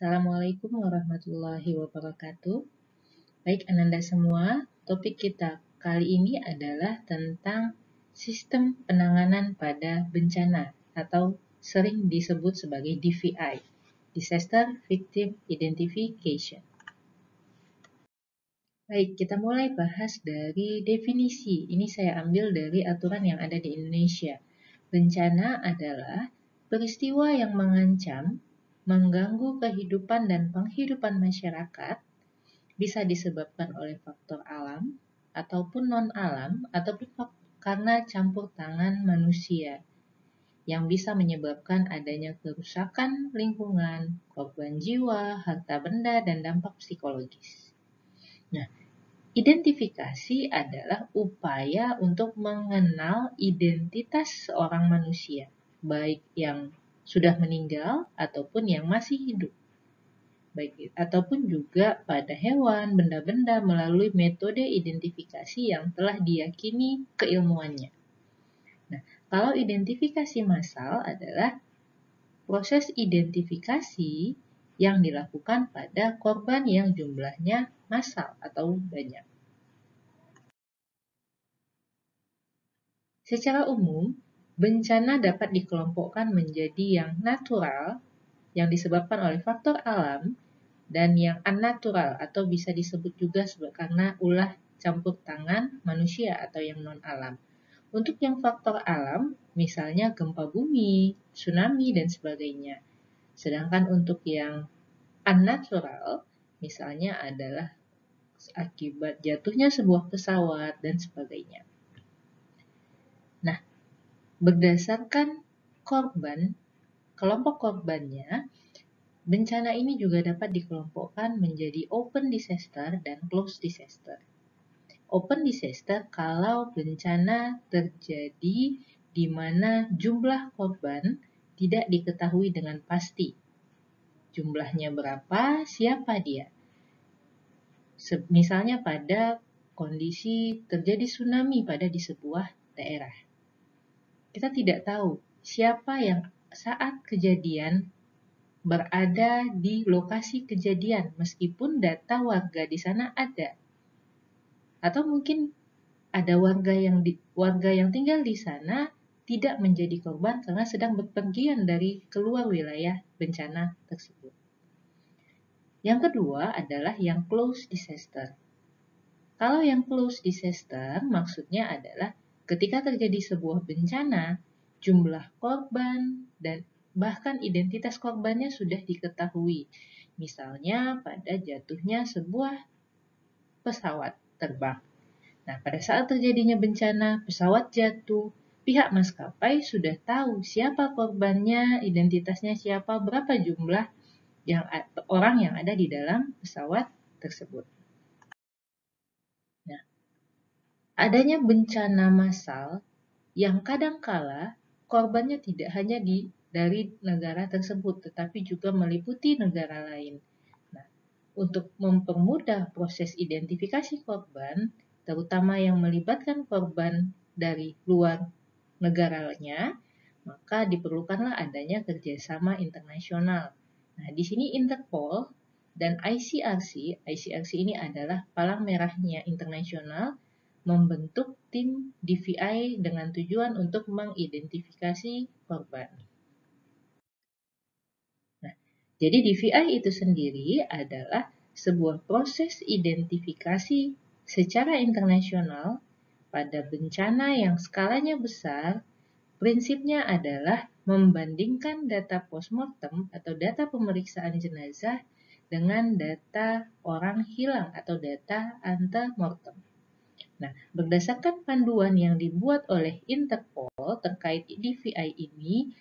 Assalamualaikum warahmatullahi wabarakatuh. Baik Ananda semua, topik kita kali ini adalah tentang sistem penanganan pada bencana atau sering disebut sebagai DVI, Disaster Victim Identification. Baik, kita mulai bahas dari definisi. Ini saya ambil dari aturan yang ada di Indonesia. Bencana adalah peristiwa yang mengancam, mengganggu kehidupan dan penghidupan masyarakat, bisa disebabkan oleh faktor alam, ataupun non-alam, ataupun karena campur tangan manusia, yang bisa menyebabkan adanya kerusakan lingkungan, korban jiwa, harta benda, dan dampak psikologis. Nah, identifikasi adalah upaya untuk mengenal identitas seorang manusia, baik yang sudah meninggal ataupun yang masih hidup. Ataupun juga pada hewan, benda-benda melalui metode identifikasi yang telah diyakini keilmuannya. Nah, kalau identifikasi massal adalah proses identifikasi yang dilakukan pada korban yang jumlahnya massal atau banyak. Secara umum, bencana dapat dikelompokkan menjadi yang natural, yang disebabkan oleh faktor alam, dan yang unnatural atau bisa disebut juga karena ulah campur tangan manusia atau yang non-alam. Untuk yang faktor alam, misalnya gempa bumi, tsunami, dan sebagainya. Sedangkan untuk yang unnatural, misalnya adalah akibat jatuhnya sebuah pesawat dan sebagainya. Nah, berdasarkan korban, kelompok korbannya, bencana ini juga dapat dikelompokkan menjadi open disaster dan closed disaster. Open disaster kalau bencana terjadi di mana jumlah korban tidak diketahui dengan pasti. Jumlahnya berapa, siapa dia. Misalnya pada kondisi terjadi tsunami di sebuah daerah. Kita tidak tahu siapa yang saat kejadian berada di lokasi kejadian, meskipun data warga di sana ada. Atau mungkin ada warga yang tinggal di sana tidak menjadi korban karena sedang bepergian dari keluar wilayah bencana tersebut. Yang kedua adalah yang close disaster. Kalau yang close disaster maksudnya adalah ketika terjadi sebuah bencana, jumlah korban dan bahkan identitas korbannya sudah diketahui. Misalnya pada jatuhnya sebuah pesawat terbang. Nah, pada saat terjadinya bencana, pesawat jatuh, pihak maskapai sudah tahu siapa korbannya, identitasnya siapa, berapa jumlah orang yang ada di dalam pesawat tersebut. Nah, adanya bencana massal yang kadangkala korbannya tidak hanya dari negara tersebut, tetapi juga meliputi negara lain. Nah, untuk mempermudah proses identifikasi korban, terutama yang melibatkan korban dari luar negaranya, maka diperlukanlah adanya kerjasama internasional. Nah, di sini Interpol dan ICRC ini adalah palang merahnya internasional, membentuk tim DVI dengan tujuan untuk mengidentifikasi korban. Nah, jadi DVI itu sendiri adalah sebuah proses identifikasi secara internasional pada bencana yang skalanya besar. Prinsipnya adalah membandingkan data postmortem atau data pemeriksaan jenazah dengan data orang hilang atau data antemortem. Nah, berdasarkan panduan yang dibuat oleh Interpol terkait DVI ini,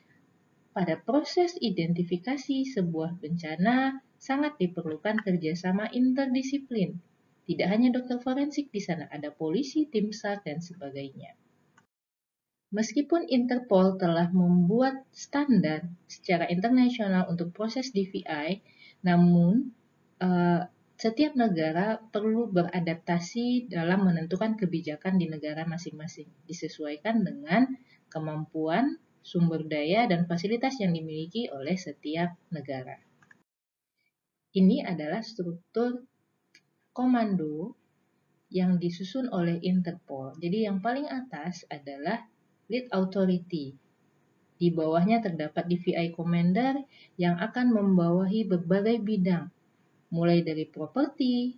pada proses identifikasi sebuah bencana sangat diperlukan kerjasama interdisiplin. Tidak hanya dokter forensik di sana, ada polisi, tim SAR, dan sebagainya. Meskipun Interpol telah membuat standar secara internasional untuk proses DVI, namun setiap negara perlu beradaptasi dalam menentukan kebijakan di negara masing-masing, disesuaikan dengan kemampuan, sumber daya, dan fasilitas yang dimiliki oleh setiap negara. Ini adalah struktur komando yang disusun oleh Interpol. Jadi yang paling atas adalah Lead Authority. Di bawahnya terdapat DVI Commander yang akan membawahi berbagai bidang, mulai dari properti,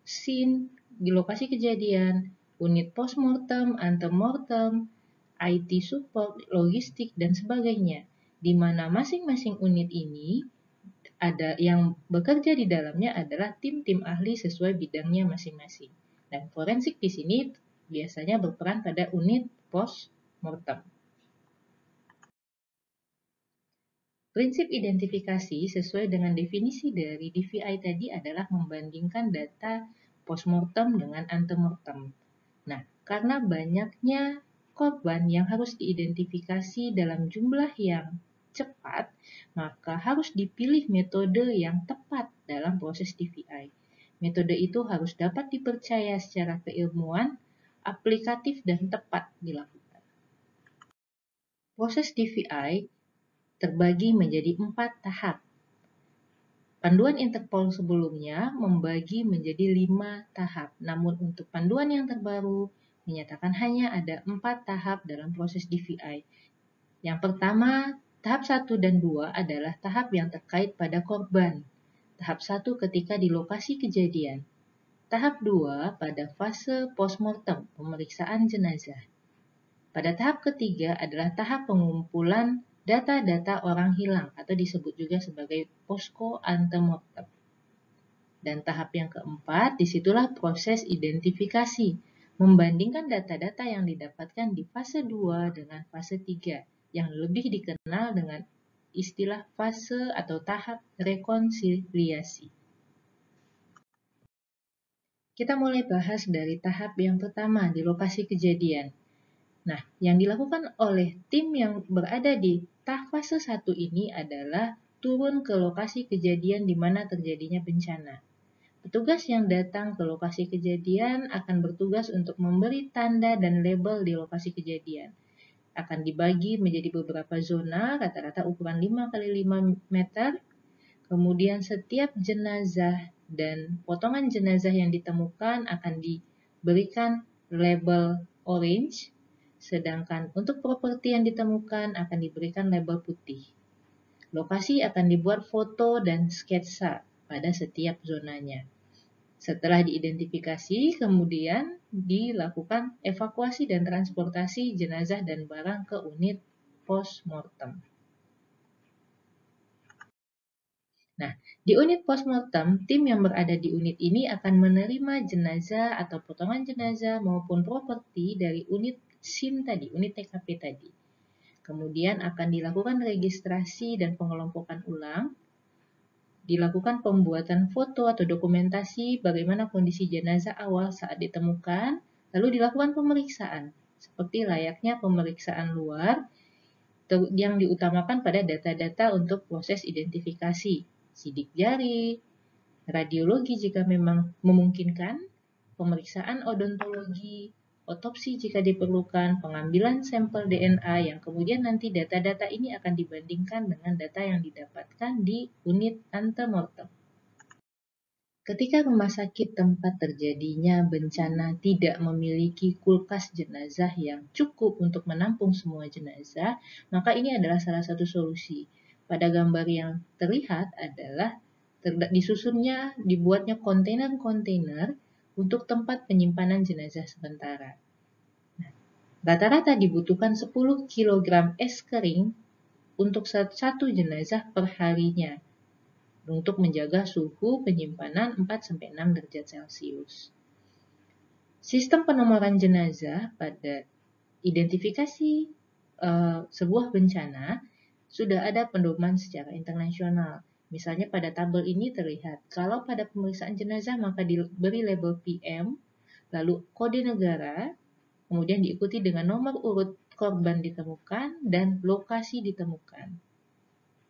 scene, di lokasi kejadian, unit postmortem, antemortem, IT support, logistik, dan sebagainya. Di mana masing-masing unit ini ada yang bekerja di dalamnya adalah tim-tim ahli sesuai bidangnya masing-masing. Dan forensik di sini biasanya berperan pada unit post-mortem. Prinsip identifikasi sesuai dengan definisi dari DVI tadi adalah membandingkan data post-mortem dengan antemortem. Nah, karena banyaknya korban yang harus diidentifikasi dalam jumlah yang cepat, maka harus dipilih metode yang tepat dalam proses DVI. Metode itu harus dapat dipercaya secara keilmuan, aplikatif, dan tepat dilakukan. Proses DVI terbagi menjadi 4 tahap. Panduan Interpol sebelumnya membagi menjadi 5 tahap, namun untuk panduan yang terbaru menyatakan hanya ada 4 tahap dalam proses DVI. Yang pertama, tahap 1 dan 2 adalah tahap yang terkait pada korban. Tahap 1 ketika di lokasi kejadian. Tahap 2 pada fase postmortem, pemeriksaan jenazah. Pada tahap ketiga adalah tahap pengumpulan data-data orang hilang atau disebut juga sebagai posko antemortem. Dan tahap yang keempat, disitulah proses identifikasi, membandingkan data-data yang didapatkan di fase 2 dengan fase 3, yang lebih dikenal dengan istilah fase atau tahap rekonsiliasi. Kita mulai bahas dari tahap yang pertama di lokasi kejadian. Nah, yang dilakukan oleh tim yang berada di tahap fase 1 ini adalah turun ke lokasi kejadian di mana terjadinya bencana. Petugas yang datang ke lokasi kejadian akan bertugas untuk memberi tanda dan label di lokasi kejadian. Akan dibagi menjadi beberapa zona, rata-rata ukuran 5 x 5 meter. Kemudian setiap jenazah dan potongan jenazah yang ditemukan akan diberikan label orange, sedangkan untuk properti yang ditemukan akan diberikan label putih. Lokasi akan dibuat foto dan sketsa pada setiap zonanya. Setelah diidentifikasi, kemudian dilakukan evakuasi dan transportasi jenazah dan barang ke unit postmortem. Nah, di unit postmortem, tim yang berada di unit ini akan menerima jenazah atau potongan jenazah maupun properti dari unit scene tadi, unit TKP tadi. Kemudian akan dilakukan registrasi dan pengelompokan ulang, dilakukan pembuatan foto atau dokumentasi bagaimana kondisi jenazah awal saat ditemukan, lalu dilakukan pemeriksaan, seperti layaknya pemeriksaan luar yang diutamakan pada data-data untuk proses identifikasi, sidik jari, radiologi jika memang memungkinkan, pemeriksaan odontologi, otopsi jika diperlukan, pengambilan sampel DNA yang kemudian nanti data-data ini akan dibandingkan dengan data yang didapatkan di unit antemortem. Ketika rumah sakit tempat terjadinya bencana tidak memiliki kulkas jenazah yang cukup untuk menampung semua jenazah, maka ini adalah salah satu solusi. Pada gambar yang terlihat adalah dibuatnya kontainer-kontainer untuk tempat penyimpanan jenazah sementara. Rata-rata dibutuhkan 10 kg es kering untuk satu jenazah per harinya untuk menjaga suhu penyimpanan 4-6 derajat Celcius. Sistem penomoran jenazah pada identifikasi sebuah bencana sudah ada pedoman secara internasional. Misalnya pada tabel ini terlihat, kalau pada pemeriksaan jenazah maka diberi label PM, lalu kode negara, kemudian diikuti dengan nomor urut korban ditemukan dan lokasi ditemukan.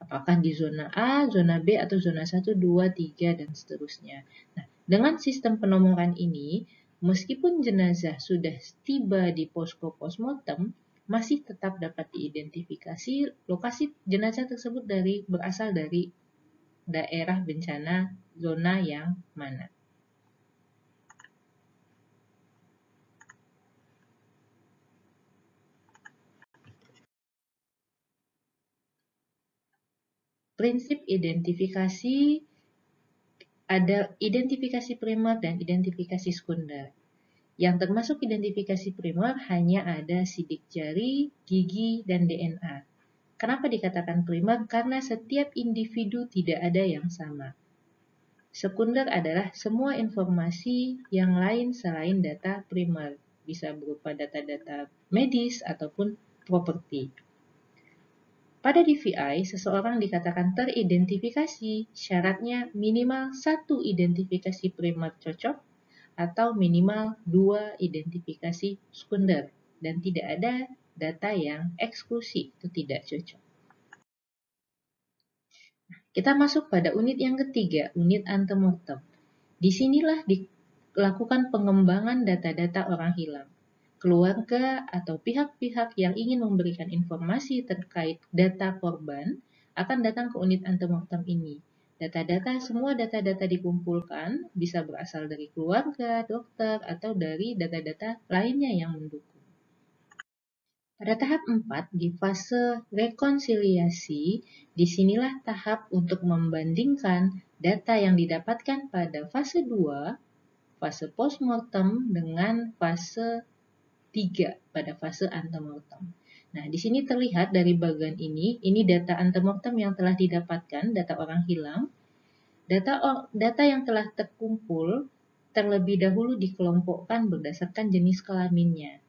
Apakah di zona A, zona B, atau zona 1, 2, 3, dan seterusnya. Nah, dengan sistem penomoran ini, meskipun jenazah sudah tiba di posko postmortem, masih tetap dapat diidentifikasi lokasi jenazah tersebut berasal dari daerah bencana zona yang mana. Prinsip identifikasi ada identifikasi primer dan identifikasi sekunder. Yang termasuk identifikasi primer hanya ada sidik jari, gigi, dan DNA. Kenapa dikatakan primer? Karena setiap individu tidak ada yang sama. Sekunder adalah semua informasi yang lain selain data primer, bisa berupa data-data medis ataupun properti. Pada DVI, seseorang dikatakan teridentifikasi, syaratnya minimal 1 identifikasi primer cocok atau minimal 2 identifikasi sekunder, dan tidak ada data yang eksklusif itu tidak cocok. Kita masuk pada unit yang ketiga, unit antemortem. Disinilah dilakukan pengembangan data-data orang hilang. Keluarga atau pihak-pihak yang ingin memberikan informasi terkait data korban akan datang ke unit antemortem ini. Semua data-data dikumpulkan bisa berasal dari keluarga, dokter, atau dari data-data lainnya yang mendukung. Pada tahap 4, di fase rekonsiliasi, disinilah tahap untuk membandingkan data yang didapatkan pada fase 2, fase postmortem, dengan fase 3 pada fase antemortem. Nah, di sini terlihat dari bagian ini data antemortem yang telah didapatkan, data orang hilang. Data yang telah terkumpul terlebih dahulu dikelompokkan berdasarkan jenis kelaminnya,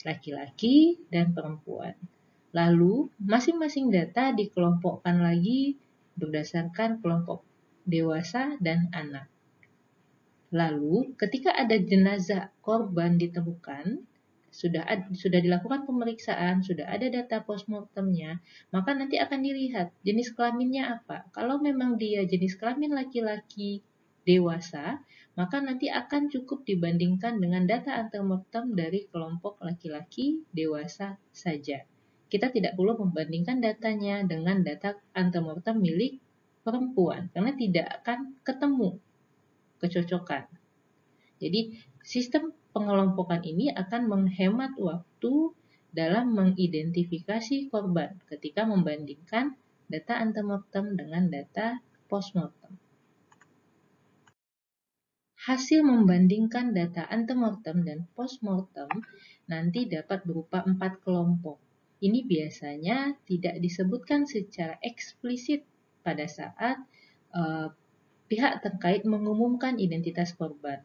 laki-laki dan perempuan. Lalu, masing-masing data dikelompokkan lagi berdasarkan kelompok dewasa dan anak. Lalu, ketika ada jenazah korban ditemukan, sudah dilakukan pemeriksaan, sudah ada data postmortemnya, maka nanti akan dilihat jenis kelaminnya apa. Kalau memang dia jenis kelamin laki-laki dewasa, maka nanti akan cukup dibandingkan dengan data antemortem dari kelompok laki-laki dewasa saja. Kita tidak perlu membandingkan datanya dengan data antemortem milik perempuan, karena tidak akan ketemu kecocokan. Jadi, sistem pengelompokan ini akan menghemat waktu dalam mengidentifikasi korban ketika membandingkan data antemortem dengan data postmortem. Hasil membandingkan data antemortem dan postmortem nanti dapat berupa 4 kelompok. Ini biasanya tidak disebutkan secara eksplisit pada saat pihak terkait mengumumkan identitas korban.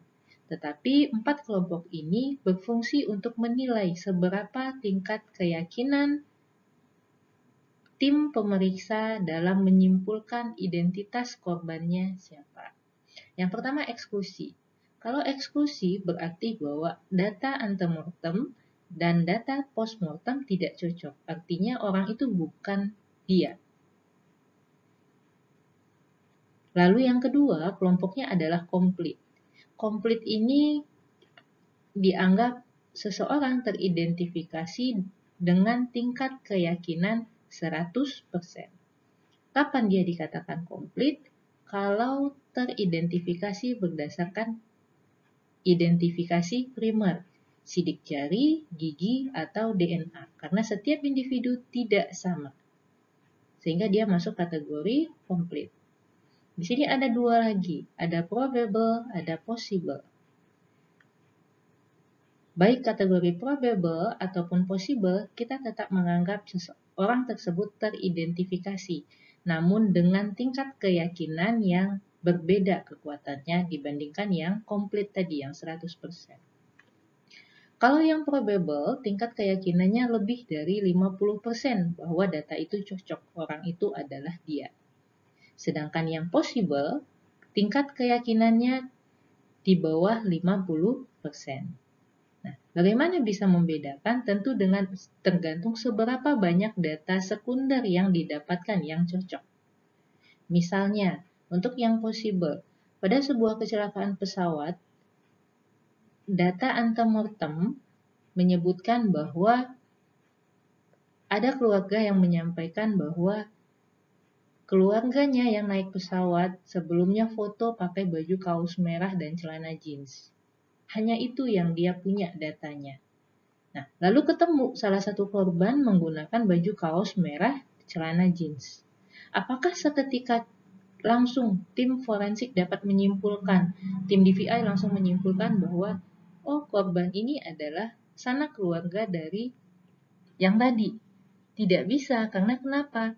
Tetapi 4 kelompok ini berfungsi untuk menilai seberapa tingkat keyakinan tim pemeriksa dalam menyimpulkan identitas korbannya siapa. Yang pertama, eksklusi. Kalau eksklusi berarti bahwa data antemortem dan data postmortem tidak cocok. Artinya orang itu bukan dia. Lalu yang kedua, kelompoknya adalah komplit. Komplit ini dianggap seseorang teridentifikasi dengan tingkat keyakinan 100%. Kapan dia dikatakan komplit? Kalau teridentifikasi berdasarkan identifikasi primer, sidik jari, gigi, atau DNA. Karena setiap individu tidak sama. Sehingga dia masuk kategori komplit. Di sini ada 2 lagi, ada probable, ada possible. Baik kategori probable ataupun possible, kita tetap menganggap orang tersebut teridentifikasi, namun dengan tingkat keyakinan yang berbeda kekuatannya dibandingkan yang komplit tadi, yang 100%. Kalau yang probable, tingkat keyakinannya lebih dari 50% bahwa data itu cocok, orang itu adalah dia. Sedangkan yang possible, tingkat keyakinannya di bawah 50%. Nah, bagaimana bisa membedakan? Tentu dengan tergantung seberapa banyak data sekunder yang didapatkan yang cocok. Misalnya, untuk yang possible, pada sebuah kecelakaan pesawat, data antemortem menyebutkan bahwa ada keluarga yang menyampaikan bahwa keluarganya yang naik pesawat sebelumnya foto pakai baju kaos merah dan celana jeans. Hanya itu yang dia punya datanya. Nah, lalu ketemu salah satu korban menggunakan baju kaos merah, celana jeans. Apakah seketika langsung tim forensik dapat menyimpulkan, tim DVI langsung menyimpulkan bahwa oh, korban ini adalah sanak keluarga dari yang tadi? Tidak bisa, karena kenapa?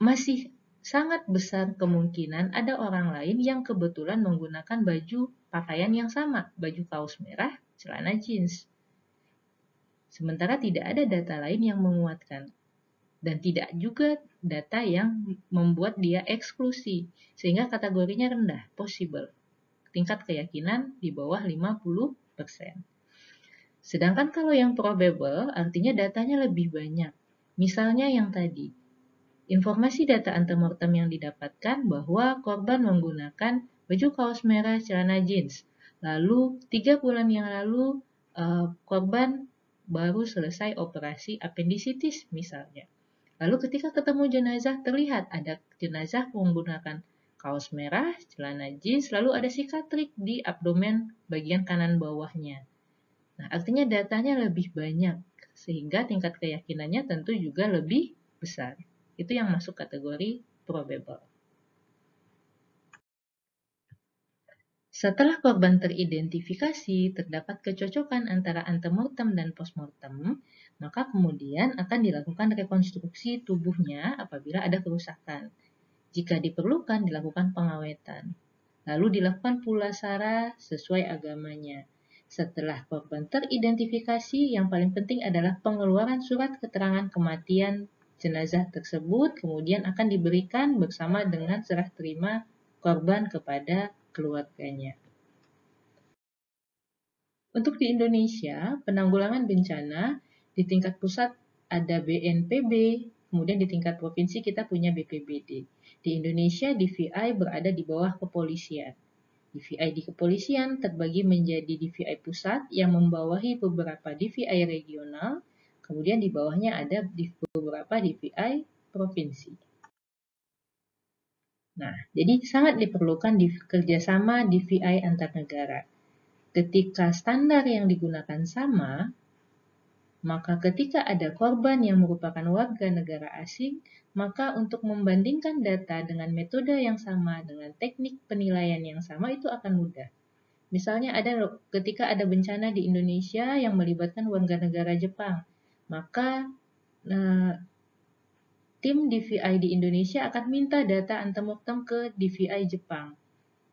Masih sangat besar kemungkinan ada orang lain yang kebetulan menggunakan baju pakaian yang sama, baju kaos merah, celana jeans. Sementara tidak ada data lain yang menguatkan. Dan tidak juga data yang membuat dia eksklusi, sehingga kategorinya rendah, possible. Tingkat keyakinan di bawah 50%. Sedangkan kalau yang probable, artinya datanya lebih banyak. Misalnya yang tadi, informasi data antemortem yang didapatkan bahwa korban menggunakan baju kaos merah, celana jeans. Lalu 3 bulan yang lalu korban baru selesai operasi apendisitis misalnya. Lalu ketika ketemu jenazah terlihat ada jenazah menggunakan kaos merah, celana jeans, lalu ada sikatrik di abdomen bagian kanan bawahnya. Nah, artinya datanya lebih banyak sehingga tingkat keyakinannya tentu juga lebih besar. Itu yang masuk kategori probable. Setelah korban teridentifikasi, terdapat kecocokan antara antemortem dan postmortem, maka kemudian akan dilakukan rekonstruksi tubuhnya apabila ada kerusakan. Jika diperlukan, dilakukan pengawetan. Lalu dilakukan pulasara sesuai agamanya. Setelah korban teridentifikasi, yang paling penting adalah pengeluaran surat keterangan kematian jenazah tersebut, kemudian akan diberikan bersama dengan serah terima korban kepada keluarganya. Untuk di Indonesia, penanggulangan bencana di tingkat pusat ada BNPB, kemudian di tingkat provinsi kita punya BPBD. Di Indonesia, DVI berada di bawah kepolisian. DVI di kepolisian terbagi menjadi DVI pusat yang membawahi beberapa DVI regional, kemudian di bawahnya ada beberapa DVI provinsi. Nah, jadi sangat diperlukan kerjasama DVI antar negara. Ketika standar yang digunakan sama, maka ketika ada korban yang merupakan warga negara asing, maka untuk membandingkan data dengan metode yang sama, dengan teknik penilaian yang sama, itu akan mudah. Misalnya ketika ada bencana di Indonesia yang melibatkan warga negara Jepang, maka tim DVI di Indonesia akan minta data antemortem ke DVI Jepang.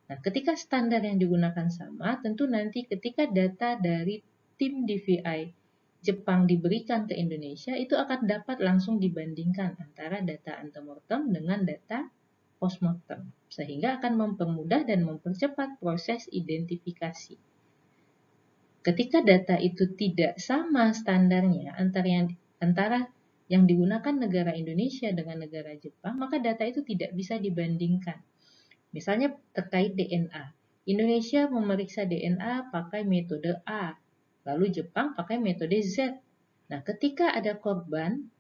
Nah, ketika standar yang digunakan sama, tentu nanti ketika data dari tim DVI Jepang diberikan ke Indonesia, itu akan dapat langsung dibandingkan antara data antemortem dengan data postmortem, sehingga akan mempermudah dan mempercepat proses identifikasi. Ketika data itu tidak sama standarnya antara yang digunakan negara Indonesia dengan negara Jepang, maka data itu tidak bisa dibandingkan. Misalnya terkait DNA. Indonesia memeriksa DNA pakai metode A, lalu Jepang pakai metode Z. Nah, ketika ada korban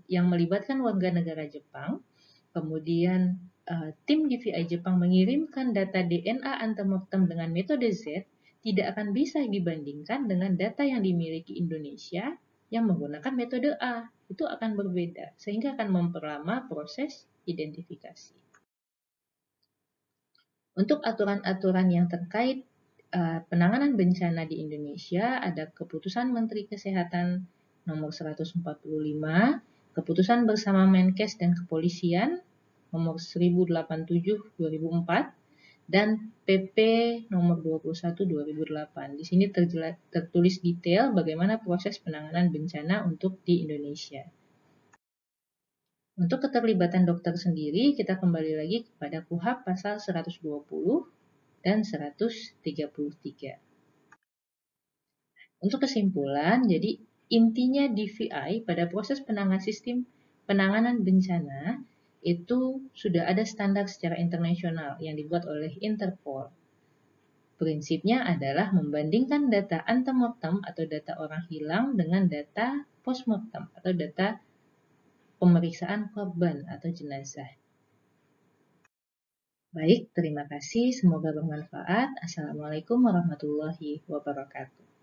yang melibatkan warga negara Jepang, kemudian tim DVI Jepang mengirimkan data DNA antemortem dengan metode Z, tidak akan bisa dibandingkan dengan data yang dimiliki Indonesia yang menggunakan metode A. Itu akan berbeda, sehingga akan memperlama proses identifikasi. Untuk aturan-aturan yang terkait penanganan bencana di Indonesia, ada Keputusan Menteri Kesehatan nomor 145, Keputusan bersama Menkes dan Kepolisian nomor 1087/2004, dan PP nomor 21/2008. Di sini tertulis detail bagaimana proses penanganan bencana untuk di Indonesia. Untuk keterlibatan dokter sendiri, kita kembali lagi kepada KUHP pasal 120 dan 133. Untuk kesimpulan, jadi intinya DVI pada proses penanganan bencana itu sudah ada standar secara internasional yang dibuat oleh Interpol. Prinsipnya adalah membandingkan data antemortem atau data orang hilang dengan data postmortem atau data pemeriksaan korban atau jenazah. Baik, terima kasih. Semoga bermanfaat. Assalamualaikum warahmatullahi wabarakatuh.